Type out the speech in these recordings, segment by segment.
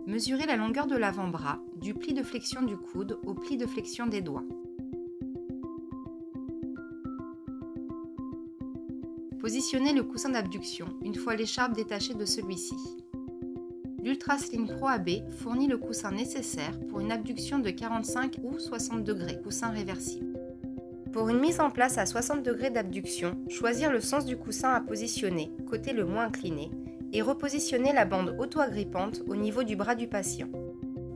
Mesurez la longueur de l'avant-bras, du pli de flexion du coude au pli de flexion des doigts. Positionnez le coussin d'abduction une fois l'écharpe détachée de celui-ci. L'Ultra Sling Pro AB fournit le coussin nécessaire pour une abduction de 45 ou 60 degrés, coussin réversible. Pour une mise en place à 60 degrés d'abduction, choisir le sens du coussin à positionner, côté le moins incliné, et repositionner la bande auto-agrippante au niveau du bras du patient.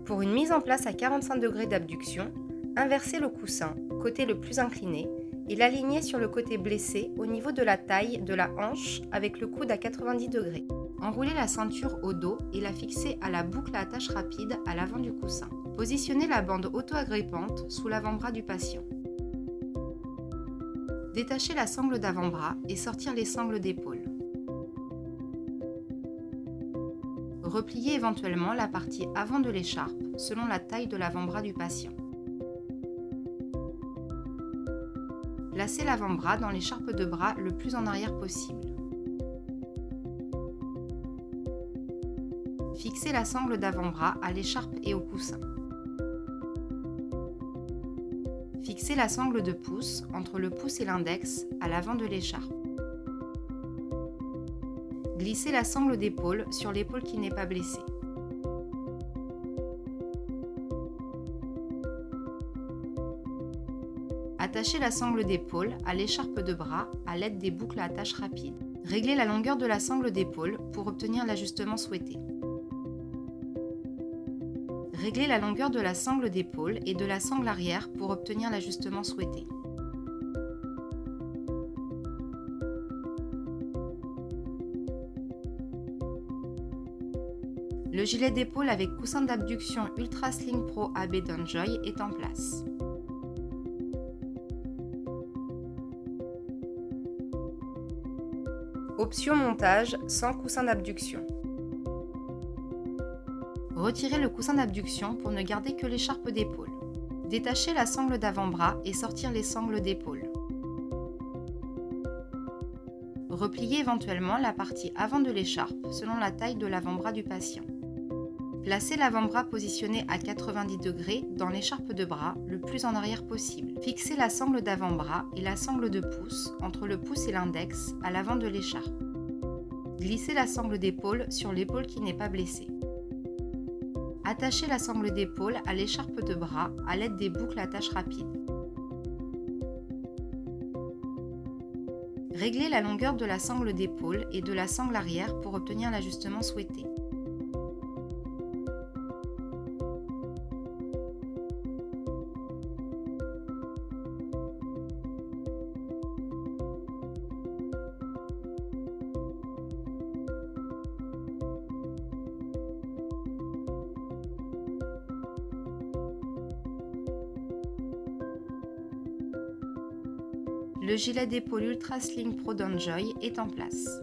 Pour une mise en place à 45 degrés d'abduction, inversez le coussin, côté le plus incliné, et l'aligner sur le côté blessé au niveau de la taille de la hanche avec le coude à 90 degrés. Enroulez la ceinture au dos et la fixez à la boucle à attache rapide à l'avant du coussin. Positionnez la bande auto-agrippante sous l'avant-bras du patient. Détachez la sangle d'avant-bras et sortir les sangles d'épaule. Repliez éventuellement la partie avant de l'écharpe selon la taille de l'avant-bras du patient. Placez l'avant-bras dans l'écharpe de bras le plus en arrière possible. Fixez la sangle d'avant-bras à l'écharpe et au coussin. Fixez la sangle de pouce entre le pouce et l'index à l'avant de l'écharpe. Glissez la sangle d'épaule sur l'épaule qui n'est pas blessée. Attachez la sangle d'épaule à l'écharpe de bras à l'aide des boucles à attache rapide. Réglez la longueur de la sangle d'épaule pour obtenir l'ajustement souhaité. Réglez la longueur de la sangle d'épaule et de la sangle arrière pour obtenir l'ajustement souhaité. Le gilet d'épaule avec coussin d'abduction Ultra Sling Pro AB d'Enjoy est en place. Option montage sans coussin d'abduction. Retirez le coussin d'abduction pour ne garder que l'écharpe d'épaule. Détachez la sangle d'avant-bras et sortir les sangles d'épaule. Repliez éventuellement la partie avant de l'écharpe selon la taille de l'avant-bras du patient. Placez l'avant-bras positionné à 90 degrés dans l'écharpe de bras le plus en arrière possible. Fixez la sangle d'avant-bras et la sangle de pouce entre le pouce et l'index à l'avant de l'écharpe. Glissez la sangle d'épaule sur l'épaule qui n'est pas blessée. Attachez la sangle d'épaule à l'écharpe de bras à l'aide des boucles à attache rapide. Réglez la longueur de la sangle d'épaule et de la sangle arrière pour obtenir l'ajustement souhaité. Le gilet d'épaule Ultra Sling Pro d'Enjoy est en place.